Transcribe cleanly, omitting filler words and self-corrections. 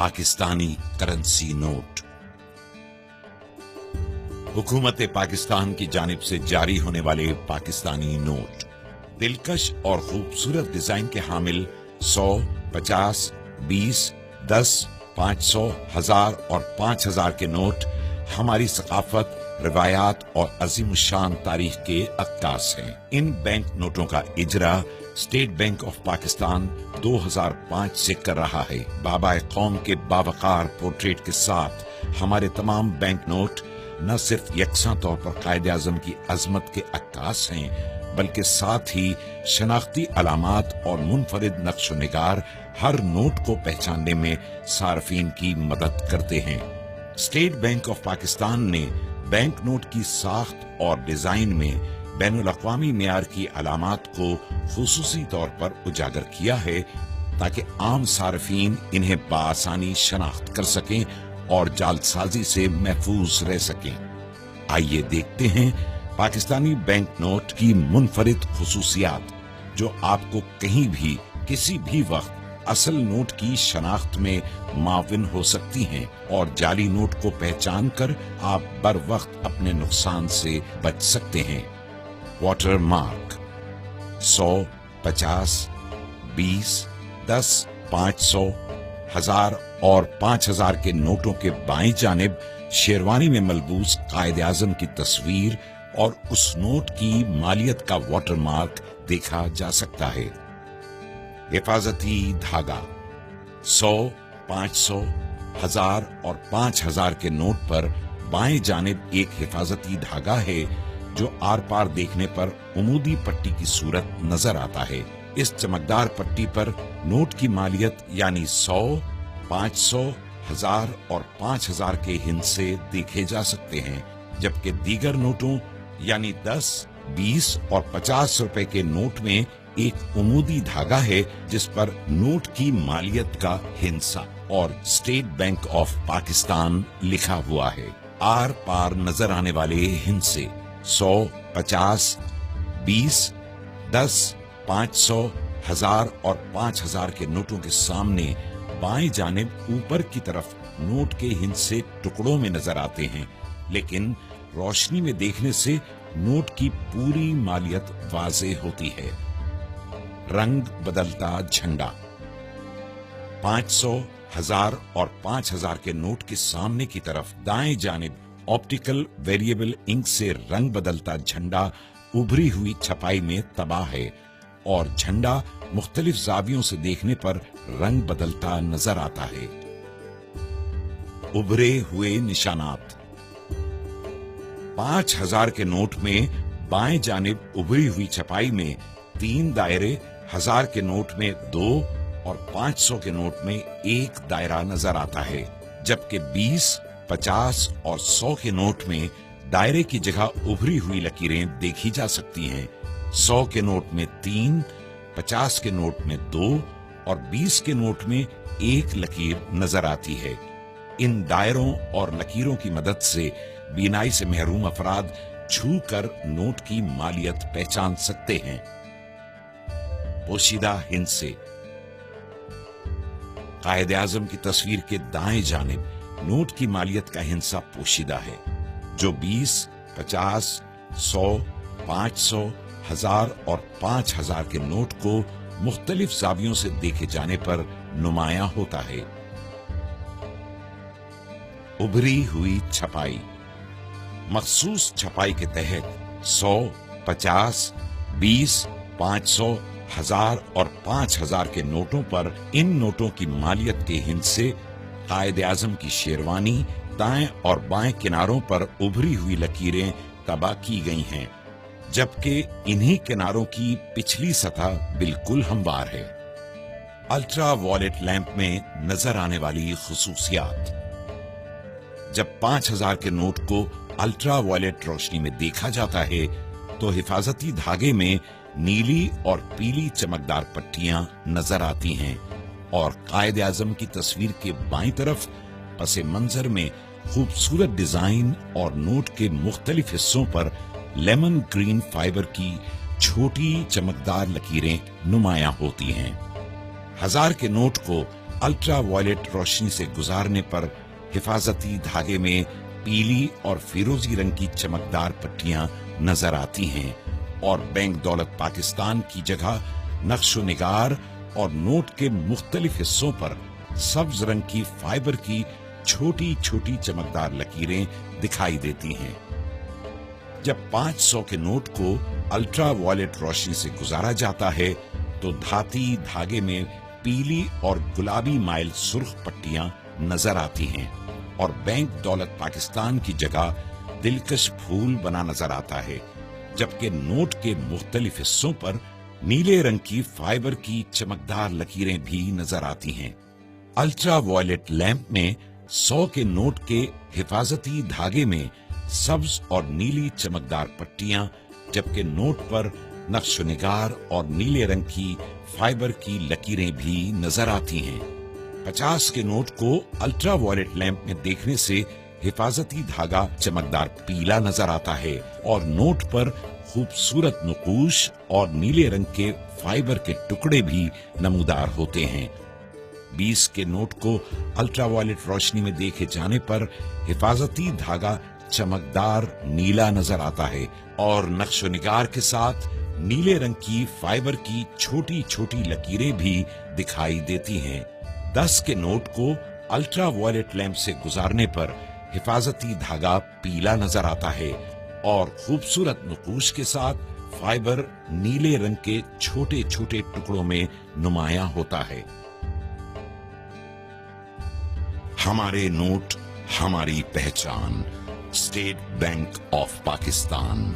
Pakistani currency note. हुकूमत पाकिस्तान की जानिब से जारी होने वाले पाकिस्तानी नोट दिलकश और खूबसूरत डिजाइन के हामिल 100, 50, 20, 10, 500, 1000 और 5000 के नोट हमारी सकाफत, रिवायात और अजीमुशान तारीख के अक्कास हैं। इन बैंक नोटों का इजरा स्टेट बैंक ऑफ पाकिस्तान 2005 से कर रहा है। बाबा कौम के बावकार पोर्ट्रेट के साथ हमारे तमाम बैंक नोट न सिर्फ यकसा तौर पर कायदे आजम की अजमत के अक्कास हैं, बल्कि साथ ही शनाख्ती अलामात और मुनफरिद नक्श निगार हर नोट को पहचानने में सार्फिन की मदद करते हैं। स्टेट बैंक ऑफ पाकिस्तान ने बैंक नोट की साख्त और डिजाइन में बैनुल अक़वामी मेयार की अलामात को खुसूसी तौर पर उजागर किया है, ताकि आम सार्फिन इन्हें बआसानी शनाख्त कर सकें और जालसाजी से महफूज रह सकें। आइए देखते हैं पाकिस्तानी बैंक नोट की मुनफरिद खुसूसियात, जो आपको कहीं भी किसी भी वक्त असल नोट की शनाख्त में माविन हो सकती हैं और जाली नोट को पहचान कर आप बर वक्त अपने नुकसान से बच सकते हैं। वाटर मार्क 100, 50, 20, 10, 500, 1000 और 5000 के नोटों के बाईं जानिब शेरवानी में मलबूस कायदे आजम की तस्वीर और उस नोट की मालियत का वाटर मार्क देखा जा सकता है। हिफाजती धागा 100, 500, 1000 और 5000 के नोट पर बाएं जानिब एक हिफाजती धागा है, जो आर पार देखने पर उमूदी पट्टी की सूरत नजर आता है। इस चमकदार पट्टी पर नोट की मालियत यानी 100, 500, 1000 और 5000 के हिस्से देखे जा सकते हैं, जबकि दीगर नोटों यानी 10, 20 और 50 रुपए के नोट में एक उमूदी धागा है, जिस पर नोट की मालियत का हिस्सा और स्टेट बैंक ऑफ पाकिस्तान लिखा हुआ है। आर पार नजर आने वाले हिस्से 100, 50, 20, 10, 500, 1000 और 5000 के नोटों के सामने बाएं जानिब ऊपर की तरफ नोट के हिस्से टुकड़ों में नजर आते हैं, लेकिन रोशनी में देखने से नोट की पूरी मालियत वाज़ेह होती है। रंग बदलता झंडा 500, 1000 और 5000 के नोट के सामने की तरफ दाएं जानिब ऑप्टिकल वेरिएबल इंक से रंग बदलता झंडा उभरी हुई छपाई में तबाह है और झंडा मुख्तलिफ जावियों से देखने पर रंग बदलता नजर आता है। उभरे हुए निशानात 5000 के नोट में बाएं जानिब उभरी हुई छपाई में 3 दायरे, 1000 के नोट में 2 और 500 के नोट में 1 दायरा नजर आता है, जबकि 20, 50 और 100 के नोट में दायरे की जगह उभरी हुई लकीरें देखी जा सकती हैं। 100 के नोट में 3, 50 के नोट में 2 और 20 के नोट में 1 लकीर नजर आती है। इन दायरों और लकीरों की मदद से बीनाई से महरूम अफराद छू कर नोट की मालियत पहचान सकते हैं। पोशीदा हिस्से कायदे आजम की तस्वीर के दाएं जानिब नोट की मालियत का हिस्सा पोशीदा है, जो 20, 50, 100, 500, 1000 और 5000 के नोट को मुख्तलिफ जावियों से देखे जाने पर नुमायां होता है। उभरी हुई छपाई मखसूस छपाई के तहत 100, 50, 20, 500, 1000 और 5000 के नोटों पर इन नोटों की मालियत के हिस्से कायदे आजम की शेरवानी दाएं और बाएं किनारों पर उभरी हुई लकीरें तबाह की गई हैं, जबकि इन्हीं किनारों की पिछली सतह बिल्कुल हमवार है। अल्ट्रा वॉयलेट लैंप में नजर आने वाली खुसूसियात जब 5000 के नोट को अल्ट्रा वॉयलेट रोशनी में देखा जाता है, तो हिफाजती धागे में नीली और पीली चमकदार पट्टियां नजर आती हैं और कायदे आजम की तस्वीर के बाईं तरफ पसे मंजर में खूबसूरत डिजाइन और नोट के मुख्तलिफ हिस्सों पर लेमन ग्रीन फाइबर की छोटी चमकदार लकीरें नुमायां होती हैं। 1000 के नोट को अल्ट्रा वायलेट रोशनी से गुजारने पर हिफाजती धागे में पीली और फिरोजी रंग की चमकदार पट्टियां नजर आती हैं और बैंक दौलत पाकिस्तान की जगह नक्शो निगार और नोट के मुख्तलिफ हिस्सों पर सब्ज रंग की फाइबर की छोटी छोटी चमकदार लकीरें दिखाई देती हैं। जब 500 के नोट को अल्ट्रा वायलेट रोशनी से गुजारा जाता है तो धाती धागे में पीली और गुलाबी माइल सुर्ख पट्टियां नजर आती हैं और बैंक दौलत पाकिस्तान की जगह दिलकश फूल बना नजर आता है, जबकि नोट के मुख्तलिफ हिस्सों पर नीले रंग की फाइबर की चमकदार लकीरें भी नजर आती हैं। अल्ट्रा वायलेट लैंप में 100 के नोट के हिफाजती धागे में सब्ज और नीली चमकदार पट्टियां, जबकि नोट पर नक्शो निगार और नीले रंग की फाइबर की लकीरें भी नजर आती हैं। 50 के नोट को अल्ट्रा वायलेट लैंप में देखने से हिफाजती धागा चमकदार पीला नजर आता है और नोट पर खूबसूरत नुकूश और नीले रंग के फाइबर के टुकड़े भी नमूदार होते हैं। 20 के नोट को अल्ट्रा वायलेट रोशनी में देखे जाने पर हिफाजती धागा चमकदार नीला नजर आता है और नक्शो निगार के साथ नीले रंग की फाइबर की छोटी छोटी लकीरें भी दिखाई देती हैं। 10 के नोट को अल्ट्रा वायलेट लैंप से गुजारने पर हिफाजती धागा पीला नजर आता है और खूबसूरत नुकूश के साथ फाइबर नीले रंग के छोटे छोटे टुकड़ों में नुमायां होता है। हमारे नोट, हमारी पहचान। State bank of Pakistan.